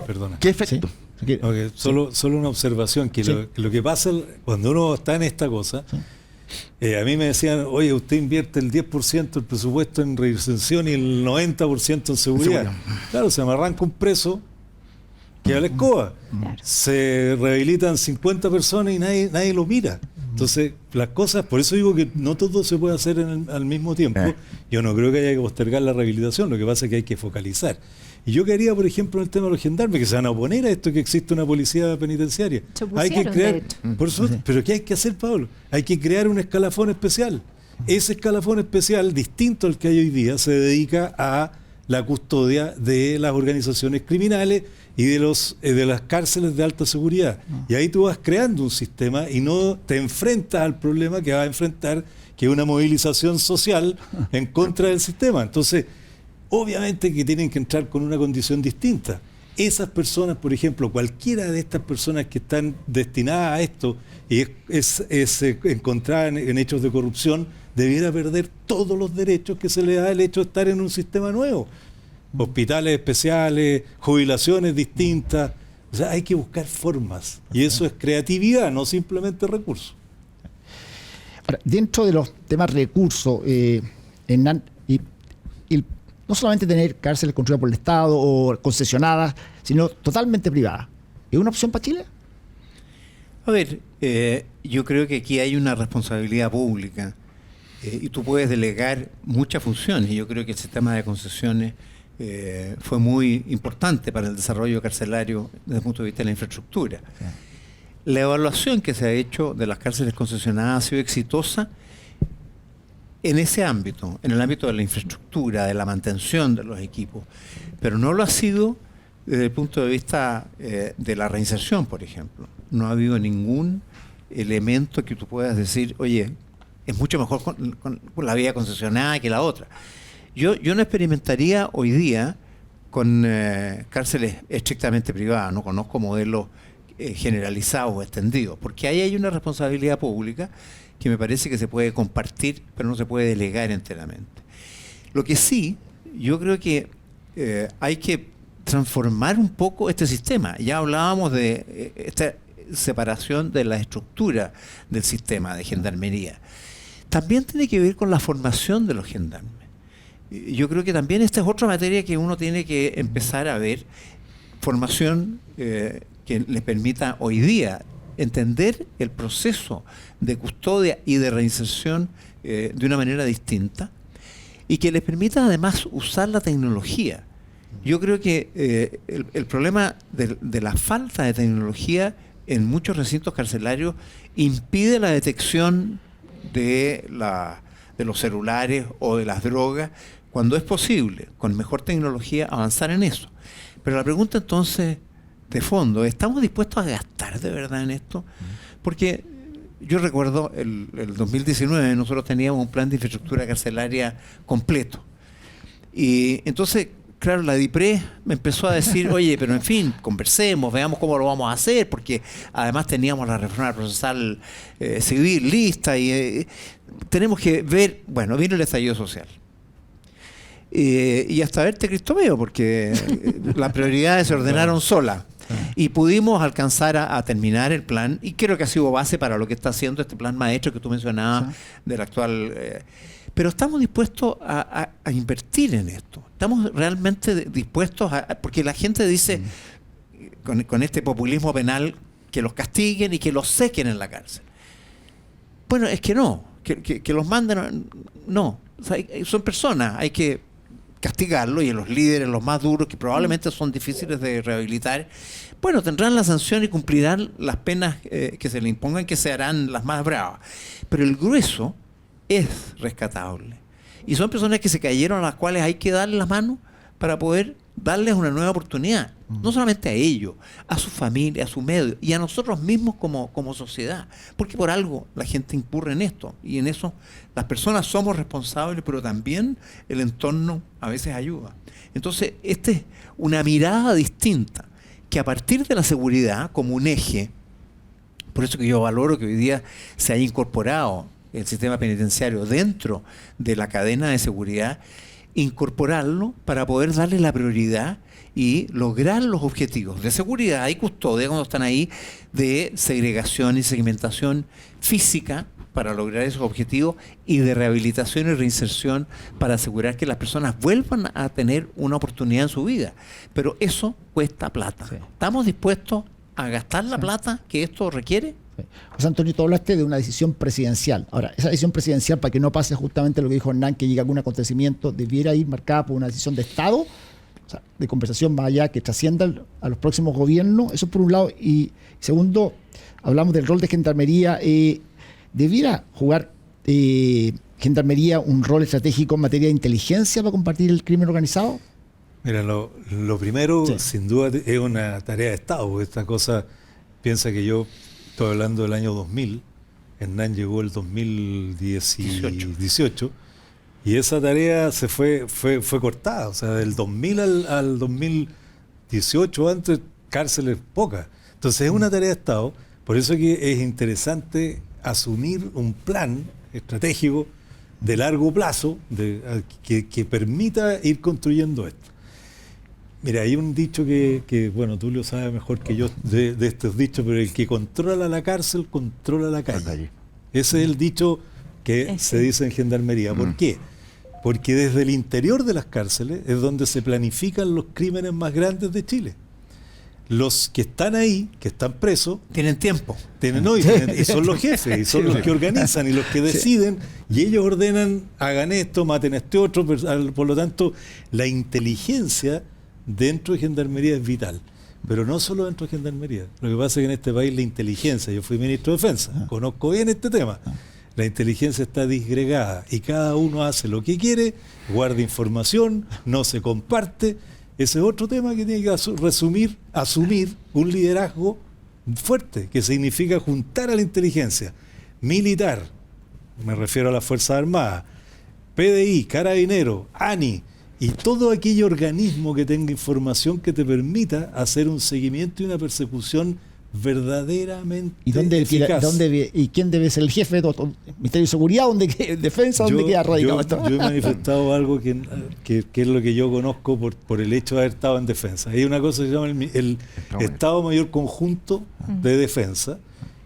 Perdona. ¿qué efecto? Sí. Okay, solo una observación, que lo que pasa cuando uno está en esta cosa, a mí me decían, oye, usted invierte el 10% del presupuesto en reinserción y el 90% en seguridad. Claro, se me arranca un preso que a la escoba. Se rehabilitan 50 personas y nadie lo mira. Entonces, las cosas, por eso digo que no todo se puede hacer al mismo tiempo. Yo no creo que haya que postergar la rehabilitación, lo que pasa es que hay que focalizar. Y yo quería, por ejemplo, en el tema de los gendarmes, que se van a oponer a esto, que existe una policía penitenciaria. Hay que crear, por supuesto, pero ¿qué hay que hacer, Pablo? Hay que crear un escalafón especial. Ese escalafón especial, distinto al que hay hoy día, se dedica a la custodia de las organizaciones criminales y de las cárceles de alta seguridad. Y ahí tú vas creando un sistema y no te enfrentas al problema que va a enfrentar, que es una movilización social en contra del sistema. Entonces, obviamente que tienen que entrar con una condición distinta. Esas personas, por ejemplo, cualquiera de estas personas que están destinadas a esto y es encontrada en hechos de corrupción, debiera perder todos los derechos que se le da el hecho de estar en un sistema nuevo. Hospitales especiales, jubilaciones distintas. O sea, hay que buscar formas. Y eso es creatividad, no simplemente recursos. Ahora, dentro de los temas recursos, no solamente tener cárceles construidas por el Estado o concesionadas, sino totalmente privadas. ¿Es una opción para Chile? A ver, yo creo que aquí hay una responsabilidad pública y tú puedes delegar muchas funciones. Yo creo que el sistema de concesiones fue muy importante para el desarrollo carcelario desde el punto de vista de la infraestructura. Sí. La evaluación que se ha hecho de las cárceles concesionadas ha sido exitosa en ese ámbito, en el ámbito de la infraestructura, de la mantención de los equipos, pero no lo ha sido desde el punto de vista de la reinserción, por ejemplo. No ha habido ningún elemento que tú puedas decir, oye, es mucho mejor con la vía concesionada que la otra. Yo no experimentaría hoy día con cárceles estrictamente privadas, no conozco modelos generalizados o extendidos, porque ahí hay una responsabilidad pública que me parece que se puede compartir, pero no se puede delegar enteramente. Lo que sí, yo creo que hay que transformar un poco este sistema. Ya hablábamos de esta separación de la estructura del sistema de gendarmería. También tiene que ver con la formación de los gendarmes. Yo creo que también esta es otra materia que uno tiene que empezar a ver, formación que les permita hoy día entender el proceso de custodia y de reinserción de una manera distinta y que les permita además usar la tecnología. Yo creo que el problema de la falta de tecnología en muchos recintos carcelarios impide la detección de los celulares o de las drogas, cuando es posible, con mejor tecnología, avanzar en eso. Pero la pregunta entonces, de fondo, ¿estamos dispuestos a gastar de verdad en esto? Porque yo recuerdo el 2019, nosotros teníamos un plan de infraestructura carcelaria completo. Y entonces, claro, la DIPRE me empezó a decir, oye, pero en fin, conversemos, veamos cómo lo vamos a hacer, porque además teníamos la reforma procesal civil lista y tenemos que ver, bueno, vino el estallido social. Y hasta verte Cristo veo, porque las prioridades se ordenaron solas. Y pudimos alcanzar a terminar el plan, y creo que ha sido base para lo que está haciendo este plan maestro que tú mencionabas del actual. Pero estamos dispuestos a invertir en esto. Estamos realmente dispuestos a. Porque la gente dice, con este populismo penal, que los castiguen y que los sequen en la cárcel. Bueno, es que no, que los manden. No, o sea, son personas, hay que castigarlo, y los líderes, los más duros, que probablemente son difíciles de rehabilitar, bueno, tendrán la sanción y cumplirán las penas que se le impongan, que se harán las más bravas. Pero el grueso es rescatable. Y son personas que se cayeron, a las cuales hay que darle la mano para poder darles una nueva oportunidad. No solamente a ellos, a su familia, a su medio, y a nosotros mismos como sociedad. Porque por algo la gente incurre en esto. Y en eso las personas somos responsables, pero también el entorno a veces ayuda. Entonces, esta es una mirada distinta, que a partir de la seguridad como un eje, por eso que yo valoro que hoy día se haya incorporado el sistema penitenciario dentro de la cadena de seguridad, incorporarlo para poder darle la prioridad y lograr los objetivos de seguridad y custodia cuando están ahí, de segregación y segmentación física para lograr esos objetivos, y de rehabilitación y reinserción para asegurar que las personas vuelvan a tener una oportunidad en su vida. Pero eso cuesta plata. Sí. ¿Estamos dispuestos a gastar la plata que esto requiere? José Antonio, tú hablaste de una decisión presidencial. Ahora, esa decisión presidencial, para que no pase justamente lo que dijo Hernán, que llegue algún acontecimiento, debiera ir marcada por una decisión de Estado, o sea, de conversación más allá, que trascienda a los próximos gobiernos. Eso por un lado. Y segundo, hablamos del rol de gendarmería. ¿Debiera jugar gendarmería un rol estratégico en materia de inteligencia para combatir el crimen organizado? Mira, lo primero, sin duda, es una tarea de Estado. Esta cosa, piensa que yo estoy hablando del año 2000, Hernán llegó el 2018, y esa tarea se fue cortada. O sea, del 2000 al 2018, antes, cárceles pocas. Entonces es una tarea de Estado. Por eso que es interesante asumir un plan estratégico de largo plazo que permita ir construyendo esto. Mira, hay un dicho que bueno, tú lo sabes mejor que yo de estos dichos, pero el que controla la cárcel, controla la calle. Ese es el dicho que se dice en gendarmería. ¿Por qué? Porque desde el interior de las cárceles es donde se planifican los crímenes más grandes de Chile. los que están ahí, que están presos, Tienen tiempo. y son los jefes, y son los que organizan y los que deciden, y ellos ordenan, hagan esto, maten a este otro. Por lo tanto, la inteligencia dentro de Gendarmería es vital. Pero no solo dentro de Gendarmería. Lo que pasa es que en este país la inteligencia, yo fui ministro de Defensa, conozco bien este tema. La inteligencia está disgregada y cada uno hace lo que quiere, guarda información, no se comparte. Ese es otro tema que tiene que asumir un liderazgo fuerte, que significa juntar a la inteligencia militar, me refiero a las Fuerzas Armadas, PDI, Carabineros, ANI, y todo aquel organismo que tenga información que te permita hacer un seguimiento y una persecución verdaderamente eficaz. ¿Y quién debe ser el jefe de todo? ¿Ministerio de Seguridad? ¿Defensa? ¿Dónde queda radicado esto? Yo he manifestado algo que es lo que yo conozco por el hecho de haber estado en defensa. Hay una cosa que se llama el Estado Mayor Conjunto de Defensa,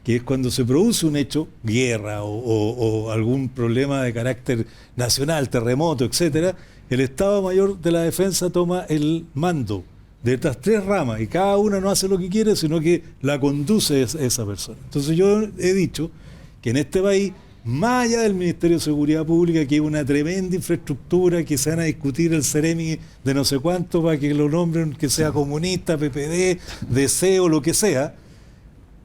que es cuando se produce un hecho, guerra o algún problema de carácter nacional, terremoto, etcétera. El Estado Mayor de la Defensa toma el mando de estas 3 ramas y cada una no hace lo que quiere, sino que la conduce esa persona. Entonces yo he dicho que en este país, más allá del Ministerio de Seguridad Pública, que hay una tremenda infraestructura, que se van a discutir el Ceremi de no sé cuánto para que lo nombren, que sea comunista, PPD, DC o lo que sea,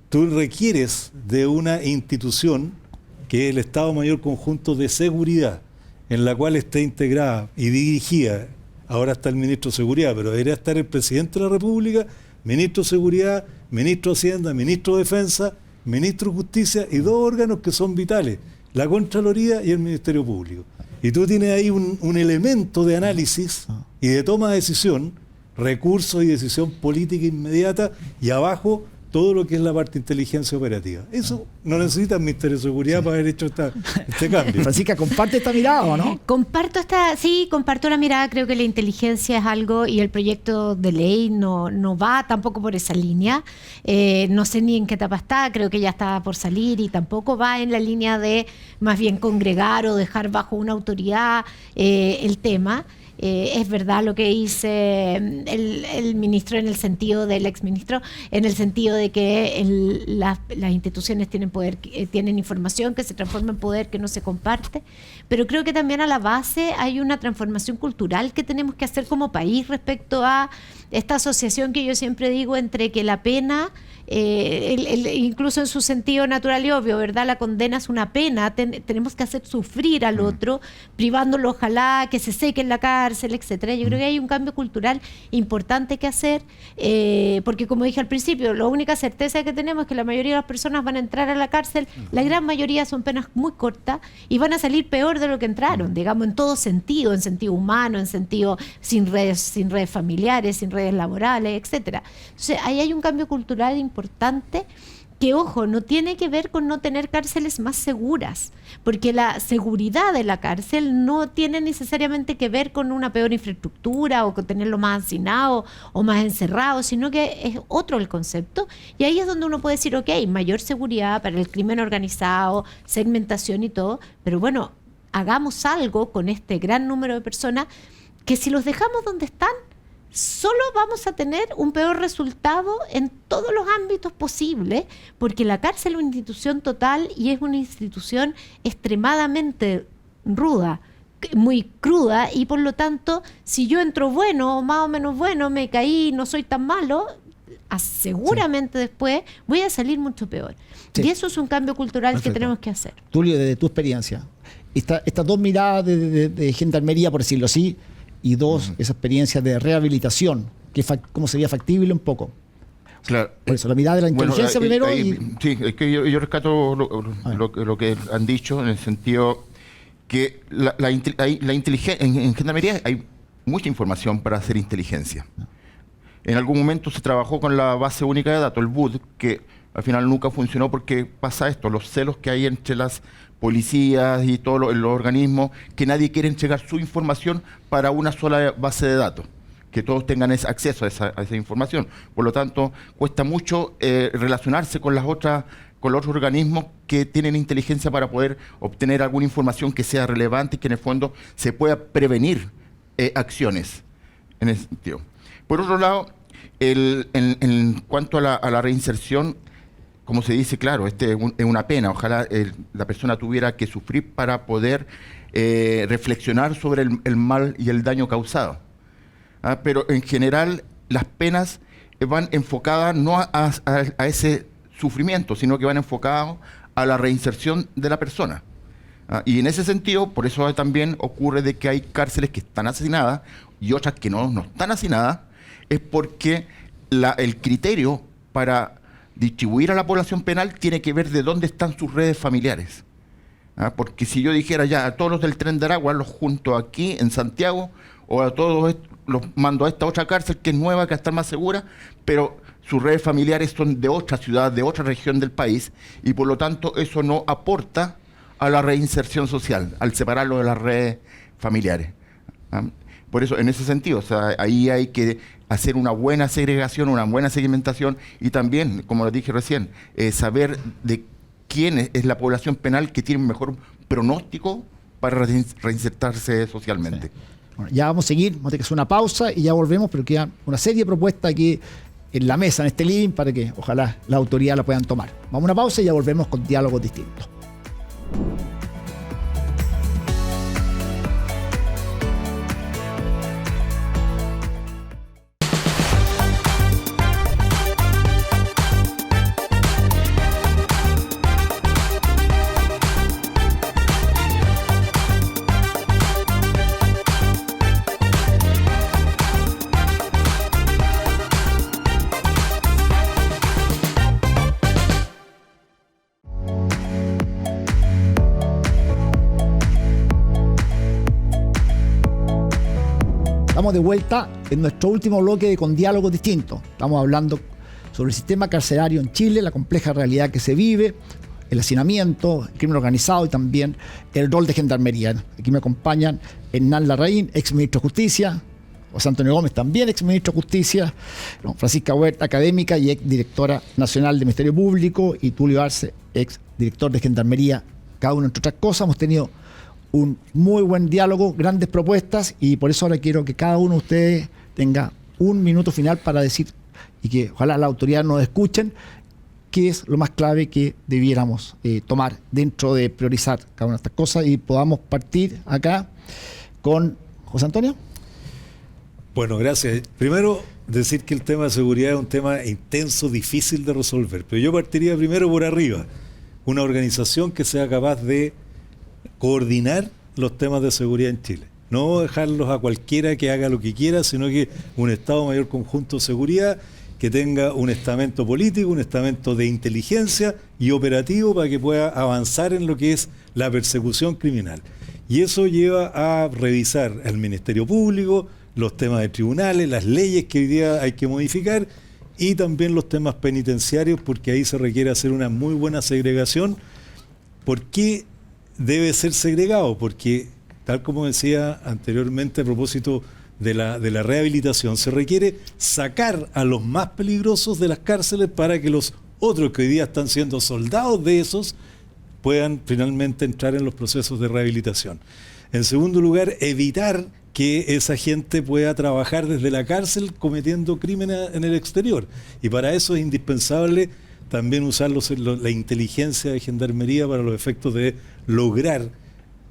tú requieres de una institución que es el Estado Mayor Conjunto de Seguridad, en la cual esté integrada y dirigida. Ahora está el ministro de Seguridad, pero debería estar el presidente de la República, ministro de Seguridad, ministro de Hacienda, ministro de Defensa, ministro de Justicia y 2 órganos que son vitales, la Contraloría y el Ministerio Público. Y tú tienes ahí un elemento de análisis y de toma de decisión, recursos y decisión política inmediata, y abajo todo lo que es la parte de inteligencia operativa. Eso no necesita el Ministerio de Seguridad para haber hecho este cambio. Francisca, ¿comparte esta mirada o no? Comparto la mirada. Creo que la inteligencia es algo, y el proyecto de ley no va tampoco por esa línea. No sé ni en qué etapa está, creo que ya está por salir, y tampoco va en la línea de más bien congregar o dejar bajo una autoridad el tema. Es verdad lo que dice el ministro, en el sentido del exministro, en el sentido de que las instituciones tienen poder, tienen información que se transforma en poder que no se comparte, pero creo que también a la base hay una transformación cultural que tenemos que hacer como país respecto a esta asociación que yo siempre digo entre que la pena, incluso en su sentido natural y obvio, ¿verdad? La condena es una pena, tenemos que hacer sufrir al otro, privándolo, ojalá que se seque en la cárcel, etcétera. Yo creo que hay un cambio cultural importante que hacer, porque como dije al principio, la única certeza que tenemos es que la mayoría de las personas van a entrar a la cárcel, la gran mayoría son penas muy cortas y van a salir peor de lo que entraron, digamos, en todo sentido, en sentido humano, en sentido sin redes familiares, sin redes laborales, etcétera. Entonces, ahí hay un cambio cultural importante que, ojo, no tiene que ver con no tener cárceles más seguras, porque la seguridad de la cárcel no tiene necesariamente que ver con una peor infraestructura o con tenerlo más hacinado o más encerrado, sino que es otro el concepto, y ahí es donde uno puede decir, ok, mayor seguridad para el crimen organizado, segmentación y todo, pero bueno, hagamos algo con este gran número de personas que, si los dejamos donde están, solo vamos a tener un peor resultado en todos los ámbitos posibles, porque la cárcel es una institución total y es una institución extremadamente ruda, muy cruda, y por lo tanto, si yo entro bueno o más o menos bueno, me caí, no soy tan malo, seguramente después voy a salir mucho peor. Sí. Y eso es un cambio cultural. Perfecto. Que tenemos que hacer. Tulio, desde tu experiencia, estas 2 miradas de gendarmería, por decirlo así, y 2, esa experiencia de rehabilitación, cómo sería factible un poco. Claro. Por eso, la mirada de la inteligencia primero. Sí, es que yo rescato lo que han dicho, en el sentido que la inteligencia, en gendarmería hay mucha información para hacer inteligencia. En algún momento se trabajó con la base única de datos, el BUD, que al final nunca funcionó porque pasa esto, los celos que hay entre las policías y todos los organismos, que nadie quiere entregar su información para una sola base de datos, que todos tengan acceso a esa información. Por lo tanto, cuesta mucho relacionarse con los otros organismos que tienen inteligencia para poder obtener alguna información que sea relevante y que en el fondo se pueda prevenir acciones en ese sentido. Por otro lado, En cuanto a la reinserción, como se dice, claro, es una pena. Ojalá la persona tuviera que sufrir para poder reflexionar sobre el mal y el daño causado. Pero en general las penas van enfocadas no a ese sufrimiento, sino que van enfocadas a la reinserción de la persona. Y en ese sentido, por eso también ocurre de que hay cárceles que están hacinadas y otras que no están hacinadas, es porque el criterio para distribuir a la población penal tiene que ver de dónde están sus redes familiares. Porque si yo dijera ya a todos los del Tren de Aragua los junto aquí en Santiago, o a todos los mando a esta otra cárcel que es nueva, que está más segura, pero sus redes familiares son de otra ciudad, de otra región del país, y por lo tanto eso no aporta a la reinserción social, al separarlo de las redes familiares. Por eso, en ese sentido, o sea, ahí hay que hacer una buena segregación, una buena segmentación, y también, como lo dije recién, saber de quién es la población penal que tiene un mejor pronóstico para reinsertarse socialmente. Sí. Bueno, ya vamos a seguir, vamos a tener que hacer una pausa y ya volvemos, pero queda una serie de propuestas aquí en la mesa, en este living, para que ojalá la autoridad la puedan tomar. Vamos a una pausa y ya volvemos con Diálogos Distintos. Estamos de vuelta en nuestro último bloque de Con Diálogos Distintos. Estamos hablando sobre el sistema carcelario en Chile, la compleja realidad que se vive, el hacinamiento, el crimen organizado y también el rol de gendarmería. Aquí me acompañan Hernán Larraín, ex ministro de Justicia, José Antonio Gómez, también ex ministro de Justicia, Francisca Huerta, académica y ex directora nacional del Ministerio Público, y Tulio Arce, ex director de Gendarmería. Cada uno, entre otras cosas, hemos tenido un muy buen diálogo, grandes propuestas, y por eso ahora quiero que cada uno de ustedes tenga un minuto final para decir, y que ojalá las autoridades nos escuchen, qué es lo más clave que debiéramos tomar dentro de priorizar cada una de estas cosas, y podamos partir acá con José Antonio. Bueno, gracias. Primero, decir que el tema de seguridad es un tema intenso, difícil de resolver, pero yo partiría primero por arriba. Una organización que sea capaz de coordinar los temas de seguridad en Chile. No dejarlos a cualquiera que haga lo que quiera, sino que un Estado Mayor Conjunto de Seguridad que tenga un estamento político, un estamento de inteligencia y operativo para que pueda avanzar en lo que es la persecución criminal. Y eso lleva a revisar al Ministerio Público, los temas de tribunales, las leyes que hoy día hay que modificar, y también los temas penitenciarios, porque ahí se requiere hacer una muy buena segregación. ¿Por qué debe ser segregado? Porque, tal como decía anteriormente a propósito de la rehabilitación, se requiere sacar a los más peligrosos de las cárceles para que los otros que hoy día están siendo soldados de esos puedan finalmente entrar en los procesos de rehabilitación. En segundo lugar, evitar que esa gente pueda trabajar desde la cárcel cometiendo crímenes en el exterior. Y para eso es indispensable también usar la inteligencia de gendarmería para los efectos de lograr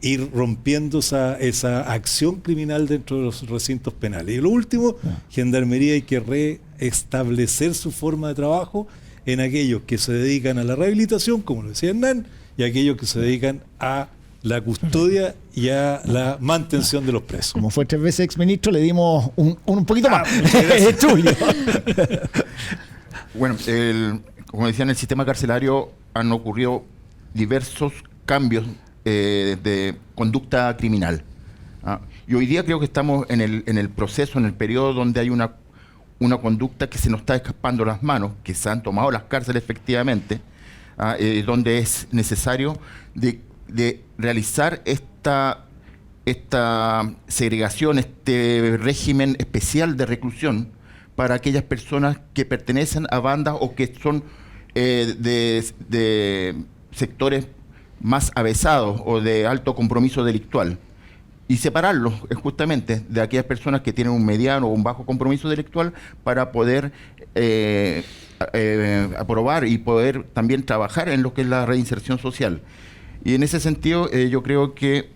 ir rompiendo esa acción criminal dentro de los recintos penales. Y lo último, gendarmería hay que reestablecer su forma de trabajo en aquellos que se dedican a la rehabilitación, como lo decía Hernán, y aquellos que se dedican a la custodia y a la mantención de los presos. Como fue 3 veces exministro, le dimos un poquito más. Tulio. Bueno, como decía, en el sistema carcelario han ocurrido diversos cambios de conducta criminal. Y hoy día creo que estamos en el proceso, en el periodo donde hay una conducta que se nos está escapando las manos, que se han tomado las cárceles efectivamente, donde es necesario de realizar esta segregación, este régimen especial de reclusión para aquellas personas que pertenecen a bandas o que son de sectores más avesados o de alto compromiso delictual. y separarlos justamente de aquellas personas que tienen un mediano o un bajo compromiso intelectual para poder aprobar y poder también trabajar en lo que es la reinserción social. Y en ese sentido yo creo que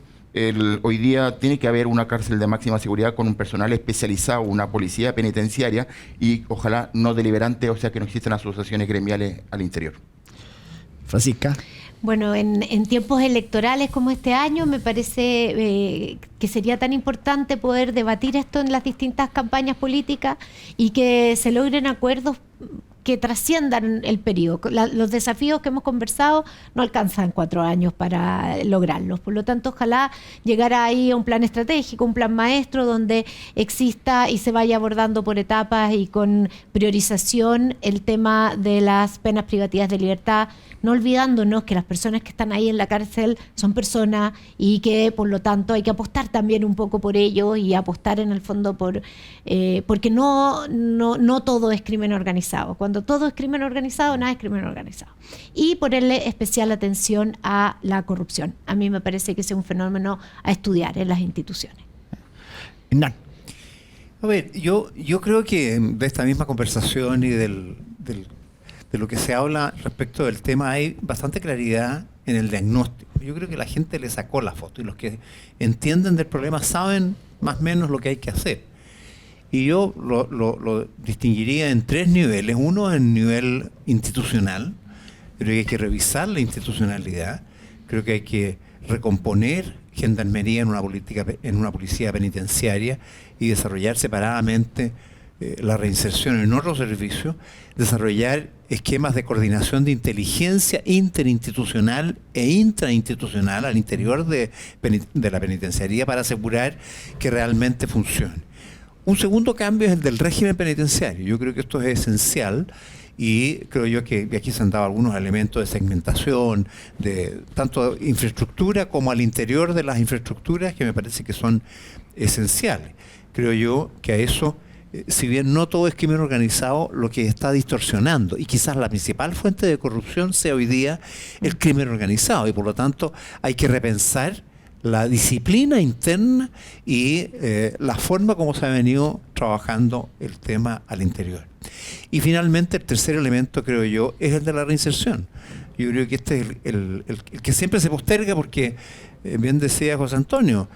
hoy día tiene que haber una cárcel de máxima seguridad con un personal especializado, una policía penitenciaria y ojalá no deliberante, o sea que no existan asociaciones gremiales al interior. Francisca. Bueno, en tiempos electorales como este año me parece que sería tan importante poder debatir esto en las distintas campañas políticas y que se logren acuerdos que trasciendan el periodo. Los desafíos que hemos conversado no alcanzan 4 años para lograrlos. Por lo tanto, ojalá llegara ahí a un plan estratégico, un plan maestro donde exista y se vaya abordando por etapas y con priorización el tema de las penas privativas de libertad, no olvidándonos que las personas que están ahí en la cárcel son personas y que por lo tanto hay que apostar también un poco por ello y apostar en el fondo porque no todo es crimen organizado. Cuando todo es crimen organizado, nada es crimen organizado. Y ponerle especial atención a la corrupción. A mí me parece que ese es un fenómeno a estudiar en las instituciones. Hernán. A ver, yo creo que de esta misma conversación y de lo que se habla respecto del tema hay bastante claridad en el diagnóstico. Yo creo que la gente le sacó la foto y los que entienden del problema saben más o menos lo que hay que hacer. Y yo lo distinguiría en 3 niveles. Uno, en nivel institucional. Creo que hay que revisar la institucionalidad. Creo que hay que recomponer gendarmería en una policía penitenciaria y desarrollar separadamente la reinserción en otro servicio, desarrollar esquemas de coordinación de inteligencia interinstitucional e intrainstitucional al interior de la penitenciaría para asegurar que realmente funcione. Un segundo cambio es el del régimen penitenciario. Yo creo que esto es esencial y creo yo que aquí se han dado algunos elementos de segmentación, de tanto infraestructura como al interior de las infraestructuras que me parece que son esenciales. Creo yo que a eso, si bien no todo es crimen organizado, lo que está distorsionando y quizás la principal fuente de corrupción sea hoy día el crimen organizado y por lo tanto hay que repensar la disciplina interna y la forma como se ha venido trabajando el tema al interior. Y finalmente el tercer elemento, creo yo, es el de la reinserción. Yo creo que este es el que siempre se posterga porque, bien decía José Antonio,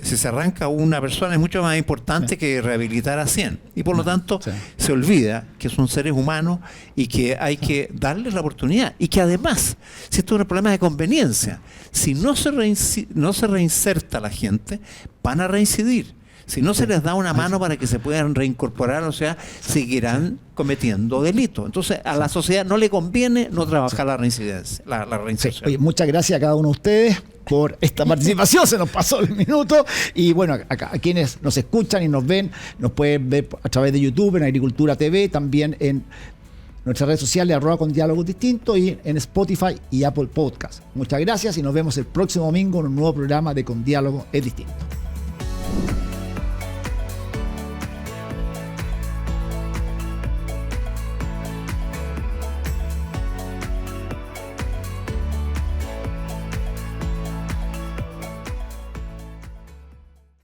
si se arranca una persona es mucho más importante que rehabilitar a 100. Y por lo tanto se olvida que son seres humanos y que hay que darles la oportunidad. Y que además, si esto es un problema de conveniencia, si no se reinserta a la gente, van a reincidir. Si no se les da una mano para que se puedan reincorporar, o sea, seguirán cometiendo delitos. Entonces, a la sociedad no le conviene no trabajar la reincidencia, la reinserción. Oye, muchas gracias a cada uno de ustedes por esta participación. Se nos pasó el minuto. Y bueno, a quienes nos escuchan y nos ven, nos pueden ver a través de YouTube, en Agricultura TV, también en nuestras redes sociales, @condiálogosdistintos, y en Spotify y Apple Podcast. Muchas gracias y nos vemos el próximo domingo en un nuevo programa de Con Diálogo es Distinto.